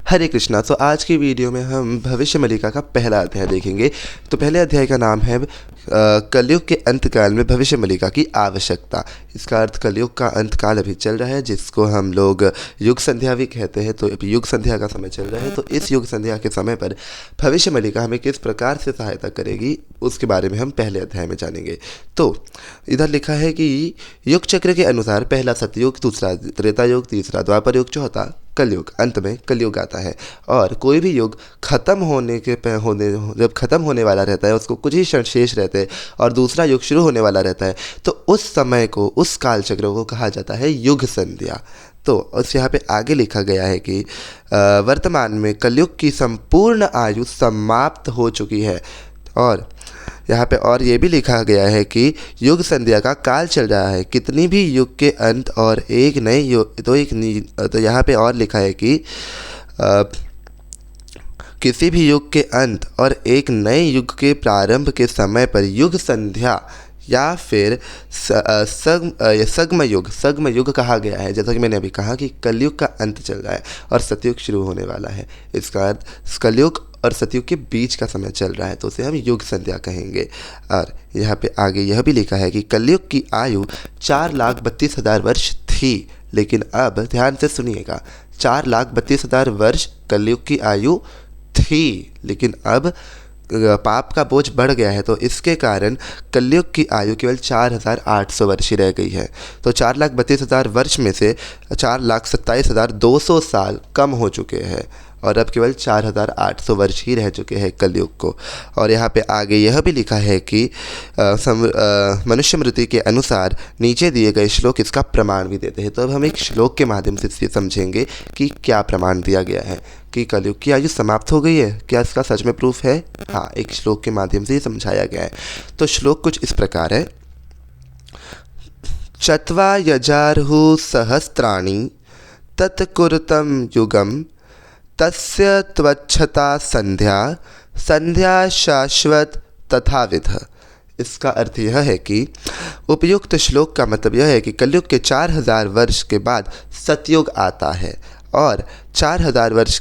हरे कृष्णा। तो आज की वीडियो में हम भविष्य मलिका का पहला अध्याय देखेंगे। तो पहले अध्याय का नाम है कलयुग के अंतकाल में भविष्य मलिका की आवश्यकता। इसका अर्थ कलयुग का अंतकाल अभी चल रहा है, जिसको हम लोग युग संध्या भी कहते हैं। तो अभी युग संध्या का समय चल रहा है। तो इस युग संध्या के समय पर भविष्य मलिका हमें किस प्रकार से सहायता करेगी, उसके बारे में हम पहले अध्याय में जानेंगे। तो इधर लिखा है कि युग चक्र के अनुसार पहला सतयुग, दूसरा त्रेता युग, तीसरा द्वापर युग, चौथा कलयुग। अंत में कलयुग आता है। और कोई भी युग जब खत्म होने वाला रहता है, उसको कुछ ही क्षण शेष रहते हैं और दूसरा युग शुरू होने वाला रहता है, तो उस समय को, उस काल चक्र को कहा जाता है युग संध्या। तो उस यहाँ पे आगे लिखा गया है कि वर्तमान में कलयुग की संपूर्ण आयु समाप्त हो चुकी है। और यहाँ पे और ये भी लिखा गया है कि युग संध्या का काल चल रहा है। कितनी भी युग के अंत और एक नए युग, तो यहाँ पे और लिखा है कि किसी भी युग के अंत और एक नए युग के प्रारंभ के समय पर युग संध्या या फिर सगम युग कहा गया है। जैसा कि मैंने अभी कहा कि कलयुग का अंत चल रहा है और सतयुग शुरू होने वाला है। इसका अर्थ कलयुग और सतयुग के बीच का समय चल रहा है, तो उसे हम युग संध्या कहेंगे। और यहाँ पे आगे यह भी लिखा है कि कलयुग की आयु 4,32,000 वर्ष थी, लेकिन अब ध्यान से सुनिएगा, 4,32,000 वर्ष कलयुग की आयु थी, लेकिन अब पाप का बोझ बढ़ गया है, तो इसके कारण कलयुग की आयु केवल 4,800 वर्ष ही रह गई है। तो 4,32,000 वर्ष में से 4,27,200 साल कम हो चुके हैं और अब केवल 4,800 वर्ष ही रह चुके हैं कलयुग को। और यहाँ पे आगे यह भी लिखा है कि मनुष्य स्मृति के अनुसार नीचे दिए गए श्लोक इसका प्रमाण भी देते हैं। तो अब हम एक श्लोक के माध्यम से समझेंगे कि क्या प्रमाण दिया गया है कि कलयुग की आयु समाप्त हो गई है। क्या इसका सच में प्रूफ है? हाँ, एक श्लोक के माध्यम से ही समझाया गया है। तो श्लोक कुछ इस प्रकार है। चत्वा यजार्हु सहस्त्राणि तत्कुरुतं युगम तस्य त्वच्छता संध्या संध्या शाश्वत तथाविध। इसका अर्थ यह है कि उपयुक्त श्लोक का मतलब यह है कि कलयुग के 4,000 वर्ष के बाद सतयुग आता है और 4,000 वर्ष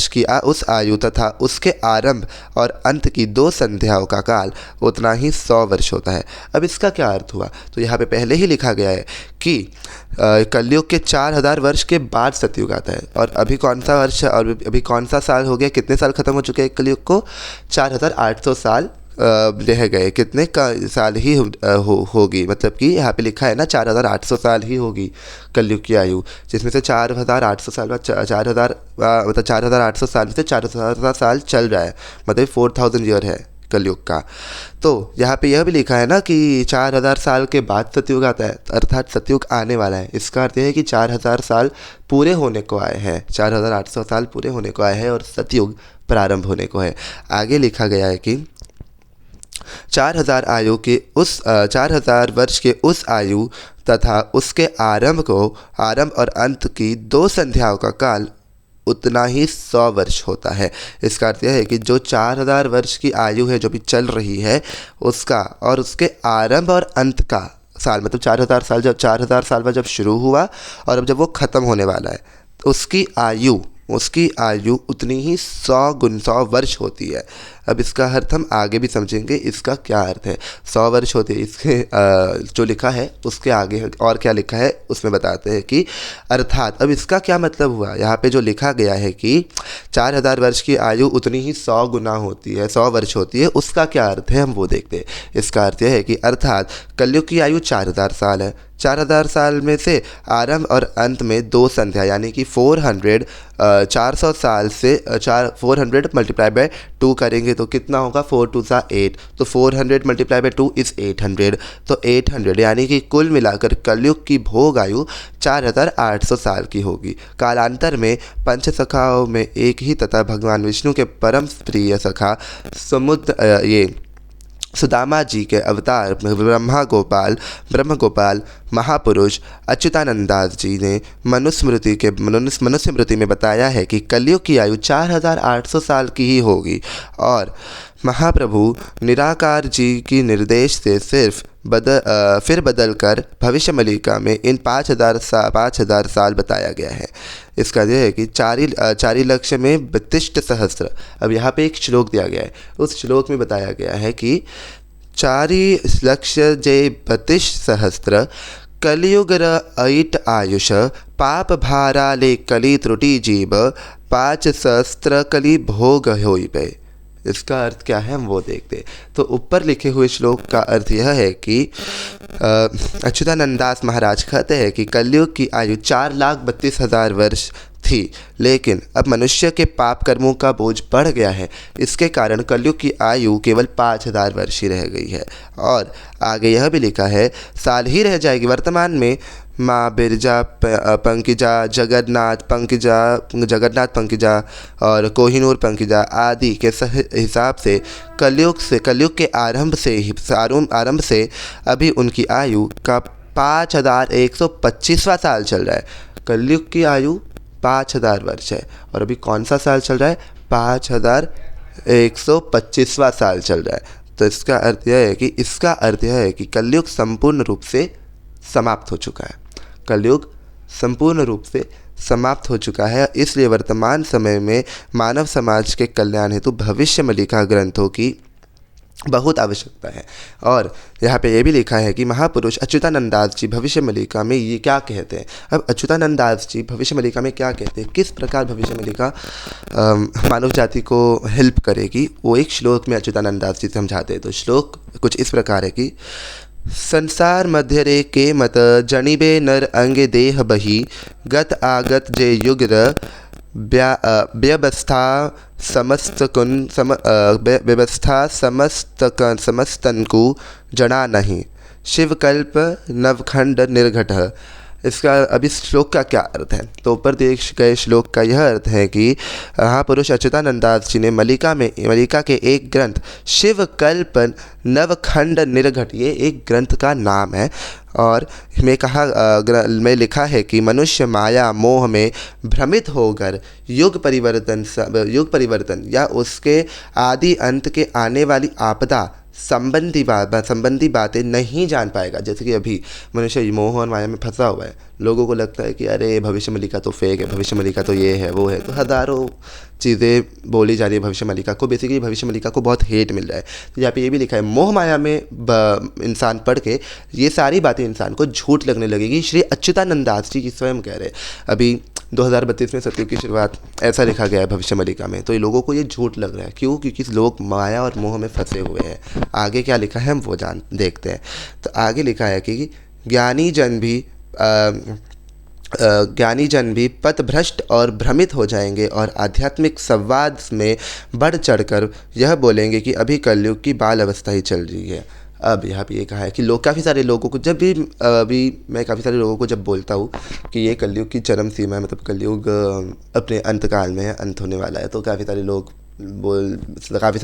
की उस आयु तथा उसके आरंभ और अंत की 2 संध्याओं का काल उतना ही 100 वर्ष होता है। अब इसका क्या अर्थ हुआ? तो यहाँ पे पहले ही लिखा गया है कि कलयुग के 4,000 वर्ष के बाद सतयुग आता है। और अभी कौन सा वर्ष और अभी कौन सा साल हो गया? कितने साल खत्म हो चुके हैं कलयुग को? 4,800 साल रह गए। कितने का साल ही होगी, मतलब कि यहाँ पे लिखा है ना 4,800 साल ही होगी कलयुग की आयु, जिसमें से 4,800 साल बाद 4,800 साल में से 4,000 साल चल रहा है, मतलब 4,000 ईयर है कलयुग का। तो यहाँ पे यह भी लिखा है ना कि 4,000 साल के बाद सतयुग आता है, अर्थात सतयुग आने वाला है। इसका अर्थ यह है कि 4,000 साल पूरे होने को आए हैं, 4,800 साल पूरे होने को आए हैं और सतयुग प्रारंभ होने को है। आगे लिखा गया है कि 4,000 वर्ष के उस आयु तथा उसके आरंभ और अंत की 2 संध्याओं का काल उतना ही 100 वर्ष होता है। इसका अर्थ यह है कि जो 4,000 वर्ष की आयु है जो भी चल रही है, उसका और उसके आरंभ और अंत का साल, मतलब 4,000 साल बाद जब शुरू हुआ और अब जब वो ख़त्म होने वाला है, उसकी आयु उतनी ही 100 वर्ष होती है। अब इसका अर्थ हम आगे भी समझेंगे, इसका क्या अर्थ है। 100 वर्ष होते हैं, इसके जो लिखा है उसके आगे और क्या लिखा है उसमें बताते हैं कि अर्थात अब इसका क्या मतलब हुआ। यहाँ पे जो लिखा गया है कि 4,000 वर्ष की आयु उतनी ही 100 गुना होती है, 100 वर्ष होती है, उसका क्या अर्थ है हम वो देखते हैं। इसका अर्थ यह है कि अर्थात कलयुग की आयु 4,000 साल है। 4,000 साल में से आरंभ और अंत में 2 संध्या, यानी कि 400 साल से 400 मल्टीप्लाई बाय 2 करेंगे तो कितना होगा? 4 2 सा 8, तो 400 मल्टीप्लाई बाय 2 इज़ 800। तो 800 यानी कि कुल मिलाकर कलयुग की भोग आयु 4,800 साल की होगी। कालांतर में पंच सखाओं में एक ही तथा भगवान विष्णु के परम प्रिय सखा सुदामा जी के अवतार ब्रह्म गोपाल महापुरुष अच्युतानंदास जी ने मनुस्मृति में बताया है कि कलयुग की आयु 4,800 साल की ही होगी और महाप्रभु निराकार जी की निर्देश से फिर बदल कर भविष्य मलिका में इन 5,000 साल बताया गया है। इसका यह है कि चारि लक्ष्य में बत्तिष्ट सहस्त्र। अब यहाँ पे एक श्लोक दिया गया है, उस श्लोक में बताया गया है कि चारि लक्ष्य जय बत्तिष्ट सहस्त्र कलियुग अइट आयुष पाप भाराले कली त्रुटि जीव 5 सहस्त्र कली भोग होई पे। इसका अर्थ क्या है हम वो देखते हैं। तो ऊपर लिखे हुए श्लोक का अर्थ यह है कि अच्युतानंदास महाराज कहते हैं कि कलयुग की आयु 4,32,000 वर्ष थी, लेकिन अब मनुष्य के पाप कर्मों का बोझ बढ़ गया है। इसके कारण कलयुग की आयु केवल 5,000 वर्ष ही रह गई है। और आगे यह भी लिखा है साल ही रह जाएगी। वर्तमान में माँ बिरजा पंकजा जगन्नाथ पंकजा और कोहिनूर पंकजा आदि के हिसाब से कलयुग के आरंभ से अभी उनकी आयु का 5,125वां साल चल रहा है। कलयुग की आयु 5,000 वर्ष है और अभी कौन सा साल चल रहा है? 5,125वां साल चल रहा है। तो इसका अर्थ यह है कि कलयुग संपूर्ण रूप से समाप्त हो चुका है। कलयुग संपूर्ण रूप से समाप्त हो चुका है। इसलिए वर्तमान समय में मानव समाज के कल्याण हेतु भविष्य में लिखा ग्रंथों की बहुत आवश्यकता है। और यहाँ पे ये भी लिखा है कि महापुरुष अच्युतानंदास जी भविष्य मलिका में ये क्या कहते हैं। अब अच्युतानंदास जी भविष्य मलिका में क्या कहते हैं, किस प्रकार भविष्य मलिका मानव जाति को हेल्प करेगी, वो एक श्लोक में अच्युतानंदास जी समझाते हैं। तो श्लोक कुछ इस प्रकार है कि संसार मध्य रे के मत जनिबे नर अंगे देह बही गत आगत जे युगर व्यवस्था समस्तनको जना नहीं शिवकल्प नवखंड निर्घट। इसका अभी श्लोक का क्या अर्थ है? तो ऊपर दिए गए श्लोक का यह अर्थ है कि महापुरुष अच्युतानंदास जी ने मलिका के एक ग्रंथ शिवकल्प नवखंड निर्घट, ये एक ग्रंथ का नाम है। और में लिखा है कि मनुष्य माया मोह में भ्रमित होकर युग परिवर्तन या उसके आदि अंत के आने वाली आपदा संबंधी बातें नहीं जान पाएगा। जैसे कि अभी मनुष्य मोह और माया में फंसा हुआ है। लोगों को लगता है कि अरे भविष्य मलिका तो फेक है, भविष्य मलिका तो ये है वो है, तो हज़ारों चीज़ें बोली जा रही है भविष्य मलिका को। बेसिकली भविष्य मलिका को बहुत हेट मिल रहा है। तो यहाँ पे ये भी लिखा है मोह माया में इंसान पढ़ के ये सारी बातें इंसान को झूठ लगने लगेगी। श्री अच्युतानंदास जी की स्वयं कह रहे अभी 2032 में सतयुग की शुरुआत, ऐसा लिखा गया है भविष्य मलिका में। तो ये लोगों को ये झूठ लग रहा है। क्यों? क्योंकि लोग माया और मोह में फंसे हुए हैं। आगे क्या लिखा है हम वो देखते हैं। तो आगे लिखा है कि ज्ञानी जन भी पथभ्रष्ट और भ्रमित हो जाएंगे और आध्यात्मिक संवाद में बढ़ चढ़कर यह बोलेंगे कि अभी कलयुग की बाल अवस्था ही चल रही है। अब यहाँ पे ये कहा है कि काफ़ी सारे लोगों को मैं काफ़ी सारे लोगों को जब बोलता हूँ कि ये कलयुग की चरम सीमा है, मतलब कलयुग अपने अंतकाल में है, अंत होने वाला है, तो काफ़ी सारे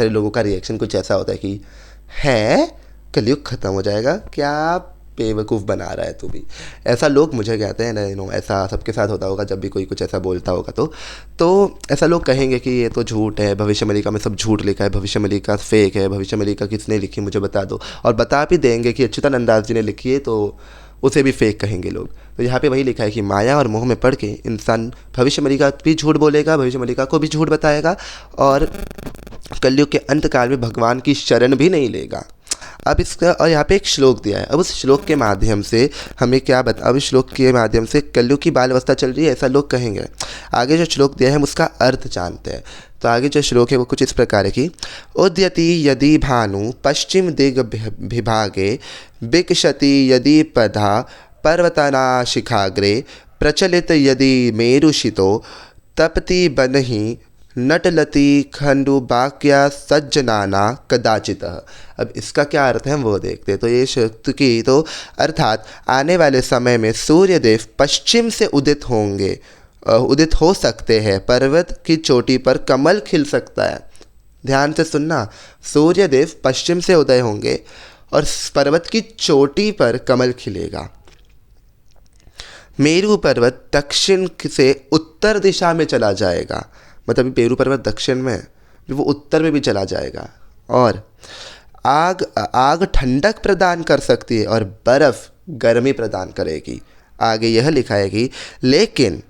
लोगों का रिएक्शन कुछ ऐसा होता है कि है कलयुग ख़त्म हो जाएगा, क्या बेवकूफ़ बना रहा है तू भी। ऐसा लोग मुझे कहते हैं ना, ऐसा सबके साथ होता होगा जब भी कोई कुछ ऐसा बोलता होगा तो ऐसा लोग कहेंगे कि ये तो झूठ है, भविष्य मलिका में सब झूठ लिखा है, भविष्य मलिका फेक है, भविष्य मलिका किसने लिखी मुझे बता दो। और बता भी देंगे कि अच्युतानंदास जी ने लिखी है, तो उसे भी फेक कहेंगे लोग। तो यहाँ पे वही लिखा है कि माया और मोह में पढ़ के इंसान भविष्य मलिका भी झूठ बोलेगा, भविष्य मलिका को भी झूठ बताएगा और कलयुग के अंत काल में भगवान की शरण भी नहीं लेगा। अब इसका और यहाँ पे एक श्लोक दिया है। अब उस श्लोक के माध्यम से हमें अब इस श्लोक के माध्यम से कलयुग की बाल अवस्था चल रही है ऐसा लोग कहेंगे। आगे जो श्लोक दिया है हम उसका अर्थ जानते हैं। तो आगे जो श्लोक है वो कुछ इस प्रकार है कि उद्यति यदि भानु पश्चिम दिग विभागे विकशति यदि पधा पर्वतनाशिखाग्रे प्रचलित यदि मेरुषितो तपति बनहि नटलति खंडु बाक्या सज्जनाना कदाचित। अब इसका क्या अर्थ है हम वो देखते हैं। तो ये शक्ति की तो अर्थात आने वाले समय में सूर्यदेव पश्चिम से उदित हो सकते हैं, पर्वत की चोटी पर कमल खिल सकता है। ध्यान से सुनना, सूर्यदेव पश्चिम से उदय होंगे और पर्वत की चोटी पर कमल खिलेगा। मेरू पर्वत दक्षिण से उत्तर दिशा में चला जाएगा, मतलब पेरू पर्वत दक्षिण में वो उत्तर में भी चला जाएगा। और आग ठंडक प्रदान कर सकती है और बर्फ़ गर्मी प्रदान करेगी। आगे यह लिखा है कि लेकिन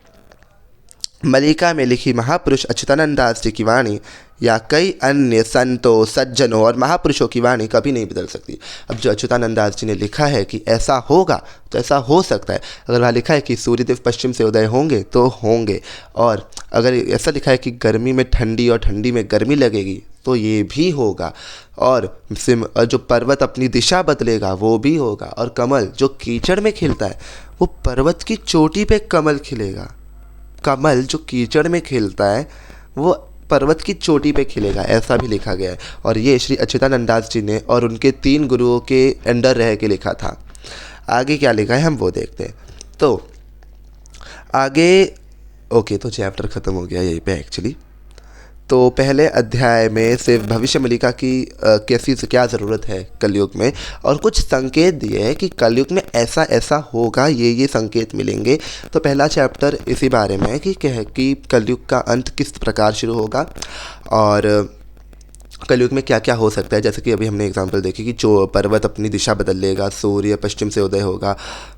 मलिका में लिखी महापुरुष अच्युतानंद दास जी की वाणी या कई अन्य संतों, सज्जनों और महापुरुषों की वाणी कभी नहीं बदल सकती। अब जो अच्युतानंद दास जी ने लिखा है कि ऐसा होगा तो ऐसा हो सकता है। अगर वहाँ लिखा है कि सूर्यदेव पश्चिम से उदय होंगे तो होंगे, और अगर ऐसा लिखा है कि गर्मी में ठंडी और ठंडी में गर्मी लगेगी तो ये भी होगा, और जो पर्वत अपनी दिशा बदलेगा वो भी होगा, और कमल जो कीचड़ में खिलता है वो पर्वत की चोटी पे कमल खिलेगा। कमल जो कीचड़ में खिलता है वो पर्वत की चोटी पे खिलेगा, ऐसा भी लिखा गया है। और ये श्री अच्युतानंद दास जी ने और उनके 3 गुरुओं के अंडर रह के लिखा था। आगे क्या लिखा है हम वो देखते हैं। तो आगे ओके, तो चैप्टर ख़त्म हो गया यहीं पे एक्चुअली। तो पहले अध्याय में सिर्फ भविष्य मलिका की कैसी क्या ज़रूरत है कलयुग में, और कुछ संकेत दिए हैं कि कलयुग में ऐसा ऐसा होगा, ये संकेत मिलेंगे। तो पहला चैप्टर इसी बारे में है कि कलयुग का अंत किस प्रकार शुरू होगा और कलयुग में क्या क्या हो सकता है। जैसे कि अभी हमने एग्जांपल देखी कि जो पर्वत अपनी दिशा बदल लेगा, सूर्य पश्चिम से उदय होगा,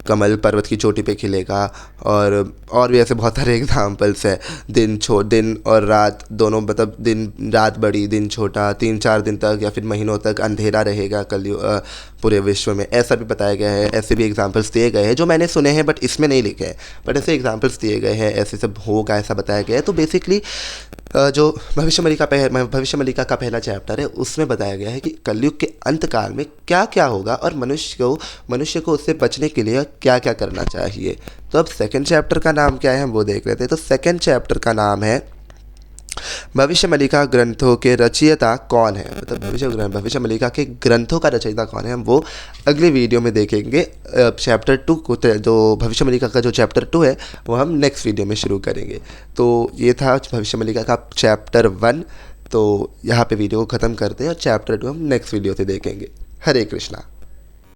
कमल पर्वत की चोटी पे खिलेगा, और भी ऐसे बहुत सारे एग्जांपल्स हैं। दिन और रात दोनों, मतलब दिन रात बड़ी दिन छोटा, 3-4 दिन तक या फिर महीनों तक अंधेरा रहेगा कलयुग पूरे विश्व में, ऐसा भी बताया गया है। ऐसे भी एग्जांपल्स दिए गए हैं जो मैंने सुने हैं बट इसमें नहीं लिखे हैं, बट ऐसे एग्जांपल्स दिए गए हैं, ऐसे सब होगा ऐसा बताया गया है। तो बेसिकली जो भविष्य मलिका का पहला चैप्टर है उसमें बताया गया है कि कलयुग के अंत काल में क्या क्या होगा और मनुष्य को उससे बचने के लिए क्या क्या करना चाहिए। तो अब सेकंड चैप्टर का नाम क्या है हम वो देख लेते हैं। तो सेकंड चैप्टर का नाम है भविष्य मलिका ग्रंथों के रचयिता कौन है, मतलब भविष्य मलिका के ग्रंथों का रचयिता कौन है, हम वो अगले वीडियो में देखेंगे। चैप्टर 2 को, जो भविष्य मलिका का जो चैप्टर 2 है वो हम नेक्स्ट वीडियो में शुरू करेंगे। तो ये था भविष्य मलिका का चैप्टर 1। तो यहाँ पे वीडियो को ख़त्म करते हैं और चैप्टर 2 हम नेक्स्ट वीडियो से देखेंगे। हरे कृष्णा।